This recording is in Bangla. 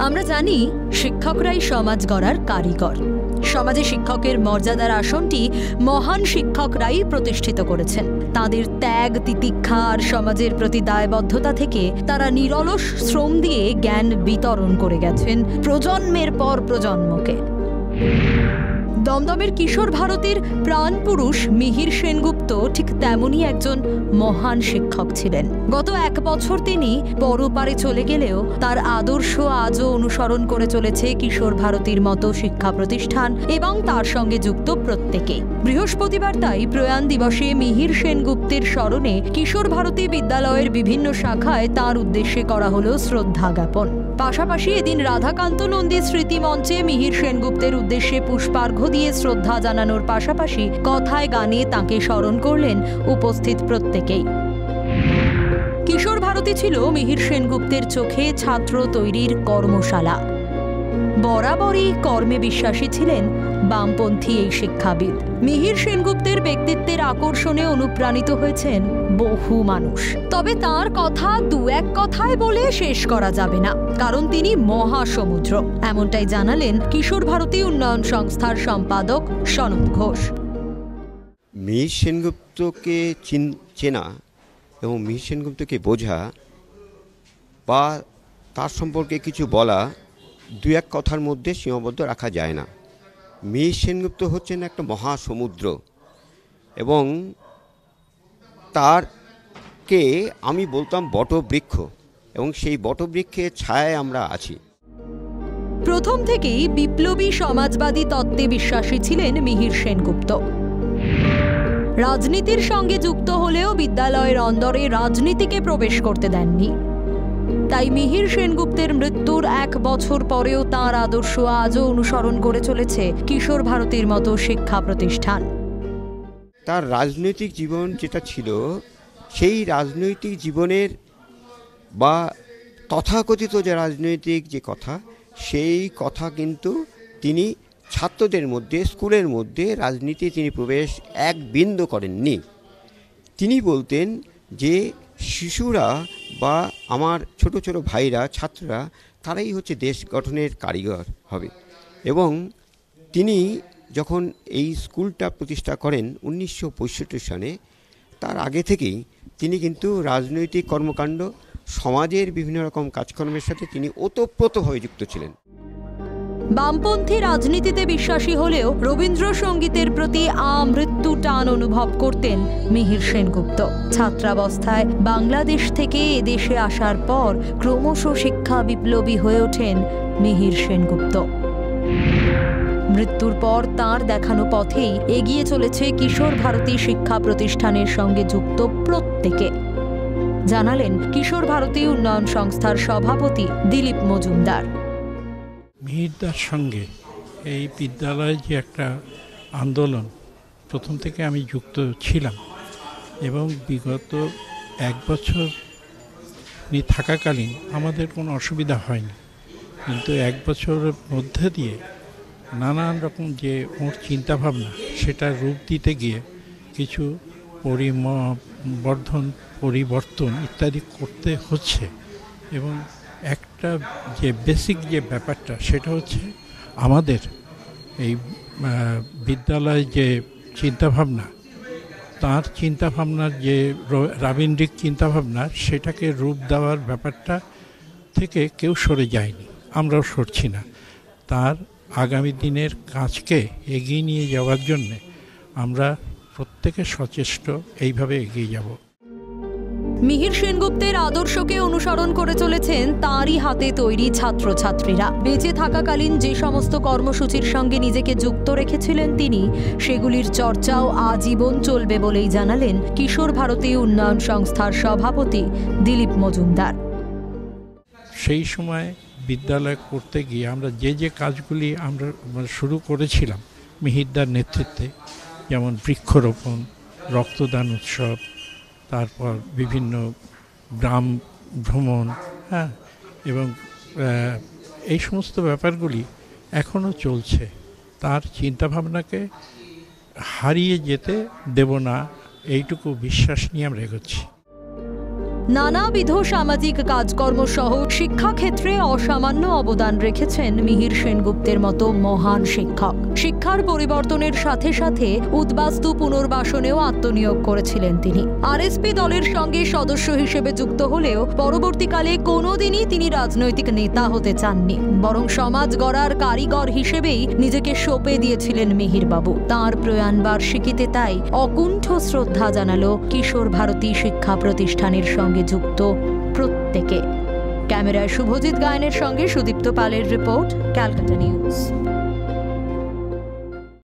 আমরা জানি শিক্ষকরাই সমাজ গড়ার কারিগর। সমাজে শিক্ষকের মর্যাদার আসনটি মহান শিক্ষকরাই প্রতিষ্ঠিত করেছেন। তাদের ত্যাগ, তিতিক্ষা আর সমাজের প্রতি দায়বদ্ধতা থেকে তারা নিরলস শ্রম দিয়ে জ্ঞান বিতরণ করে গেছেন প্রজন্মের পর প্রজন্মকে। দমদমের কিশোর ভারতীর প্রাণপুরুষ মিহির সেনগুপ্ত ঠিক তেমনই একজন মহান শিক্ষক ছিলেন। গত 1 বছর তিনি পরপারে চলে গেলেও তার আদর্শ আজও অনুসরণ করে চলেছে কিশোর ভারতীর মতো শিক্ষা প্রতিষ্ঠান এবং তার সঙ্গে যুক্ত প্রত্যেকে। বৃহস্পতিবার তাই প্রয়াণ দিবসে মিহির সেনগুপ্তের স্মরণে কিশোর ভারতী বিদ্যালয়ের বিভিন্ন শাখায় তার উদ্দেশ্যে করা হলো শ্রদ্ধা জ্ঞাপন। পাশাপাশি এদিন রাধাকান্ত নন্দী স্মৃতি মঞ্চে মিহির সেনগুপ্তের উদ্দেশ্যে পুষ্পার্ঘ্য দিয়ে শ্রদ্ধা জানানোর পাশাপাশি কথায় গানে তাঁকে স্মরণ করলেন উপস্থিত প্রত্যেকেই। কিশোর ভারতী ছিল মিহির সেনগুপ্তের চোখে ছাত্র তৈরির কর্মশালা। বরাবরই কর্মে বিশ্বাসী ছিলেন বামপন্থী এই শিক্ষাবিদ। মিহির সেনগুপ্তের ব্যক্তিত্বের আকর্ষণে অনুপ্রাণিত হয়েছেন বহু মানুষ। তবে তার কথা 2-1 কথায় বলে শেষ করা যাবে না, কারণ তিনি মহাসমুদ্র। এমনটাই জানালেন কিশোর ভারতী উন্নয়ন সংস্থার সম্পাদক সনৎ ঘোষ। মিহির সেনগুপ্তকে চেনা এবং মিহির সেনগুপ্তকে বোঝা বা তার সম্পর্কে কিছু বলা 2-1 কথার মধ্যে সীমাবদ্ধ রাখা যায় না। মিহির সেনগুপ্ত হচ্ছেন একটা মহাসমুদ্র এবং তারকে আমি বলতাম বটবৃক্ষ, এবং সেই বটবৃক্ষের ছায়ায় আমরা আছি। প্রথম থেকেই বিপ্লবী সমাজবাদী তত্ত্বে বিশ্বাসী ছিলেন মিহির সেনগুপ্ত। রাজনীতির সঙ্গে যুক্ত হলেও বিদ্যালয়ের অন্দরে রাজনীতিকে প্রবেশ করতে দেননি। তাই মিহির সেনগুপ্তের মৃত্যুর 1 বছর পরেও তাঁর আদর্শ আজও অনুসরণ করে চলেছে কিশোর ভারতীর মতো শিক্ষা প্রতিষ্ঠান। তার রাজনৈতিক জীবন যেটা ছিল, সেই রাজনৈতিক জীবনের বা তথাকথিত যে রাজনৈতিক যে কথা, সেই কথা কিন্তু তিনি ছাত্রদের মধ্যে, স্কুলের মধ্যে রাজনীতি তিনি প্রবেশ 1 বিন্দু করেননি। তিনি বলতেন যে শিশুরা বা আমার ছোট ছোট ভাইরা, ছাত্ররা, তারাই হচ্ছে দেশ গঠনের কারিগর হবে। এবং তিনি যখন এই স্কুলটা প্রতিষ্ঠা করেন 1965 সালে, তার আগে থেকেই তিনি কিন্তু রাজনৈতিক কর্মকাণ্ড, সমাজের বিভিন্ন রকম কাজকর্মের সাথে তিনি ওতপ্রোতভাবে যুক্ত ছিলেন। বামপন্থী রাজনীতিতে বিশ্বাসী হলেও রবীন্দ্রসঙ্গীতের প্রতি আমৃত্যু টান অনুভব করতেন মিহির সেনগুপ্ত। ছাত্রাবস্থায় বাংলাদেশ থেকে এদেশে আসার পর ক্রমশ শিক্ষা বিপ্লবী হয়ে ওঠেন মিহির সেনগুপ্ত। মৃত্যুর পর তাঁর দেখানো পথেই এগিয়ে চলেছে কিশোর ভারতী শিক্ষা প্রতিষ্ঠানের সঙ্গে যুক্ত প্রত্যেকে, জানালেন কিশোর ভারতী উন্নয়ন সংস্থার সভাপতি দিলীপ মজুমদার। মিহিরদার সঙ্গে এই বিদ্যালয়ে যে একটা আন্দোলন, প্রথম থেকে আমি যুক্ত ছিলাম এবং বিগত 1 বছর থাকাকালীন আমাদের কোনো অসুবিধা হয়নি। কিন্তু 1 বছরের মধ্যে দিয়ে নানান রকম যে ওর চিন্তাভাবনা, সেটা রূপ দিতে গিয়ে কিছু পরিবর্তন ইত্যাদি করতে হচ্ছে। এবং একটা যে বেসিক যে ব্যাপারটা, সেটা হচ্ছে আমাদের এই বিদ্যালয় যে চিন্তাভাবনা, তার চিন্তাভাবনার যে রাবীন্দ্রিক চিন্তাভাবনা, সেটাকে রূপ দেওয়ার ব্যাপারটা থেকে কেউ সরে যায়নি, আমরাও সরছি না। তার আগামী দিনের কাজকে এগিয়ে নিয়ে যাওয়ার জন্যে আমরা প্রত্যেকে সচেষ্ট, এইভাবে এগিয়ে যাব। মিহির সেনগুপ্তের আদর্শকে অনুসরণ করে চলেছেন তাঁরই হাতে তৈরি ছাত্রছাত্রীরা। বেঁচে থাকাকালীন যে সমস্ত কর্মসূচির সঙ্গে নিজেকে যুক্ত রেখেছিলেন তিনি, সেগুলির চর্চাও আজীবন চলবে বলেই জানালেন কিশোর ভারতী উন্নয়ন সংস্থার সভাপতি দিলীপ মজুমদার। সেই সময় বিদ্যালয় করতে গিয়ে আমরা যে কাজগুলি আমরা শুরু করেছিলাম মিহিরদার নেতৃত্বে, যেমন বৃক্ষরোপণ, রক্তদান উৎসব, তারপর বিভিন্ন গ্রাম ভ্রমণ, এবং এই সমস্ত ব্যাপারগুলি এখনও চলছে। তার চিন্তাভাবনাকে হারিয়ে যেতে দেব না, এইটুকু বিশ্বাস নিয়ে আমরা এগোচ্ছি। নানাবিধ সামাজিক কাজকর্ম সহ শিক্ষাক্ষেত্রে অসামান্য অবদান রেখেছেন মিহির সেনগুপ্তের মতো মহান শিক্ষক। শিক্ষার পরিবর্তনের সাথে সাথে উদ্বাস্তু পুনর্বাসনেও আত্মনিয়োগ করেছিলেন তিনি। আরএসপি দলের সঙ্গে সদস্য হিসেবে যুক্ত হলেও পরবর্তীকালে কোনোদিনই তিনি রাজনৈতিক নেতা হতে চাননি, বরং সমাজ গড়ার কারিগর হিসেবেই নিজেকে সঁপে দিয়েছিলেন মিহিরবাবু। তাঁর প্রয়াণ বার্ষিকীতে তাই অকুণ্ঠ শ্রদ্ধা জানালো কিশোর ভারতী শিক্ষা প্রতিষ্ঠানের সঙ্গে যুক্ত প্রত্যেকে। ক্যামেরায় শুভজিৎ গায়নের সঙ্গে সুদীপ্ত পালের রিপোর্ট, ক্যালকাটা নিউজ।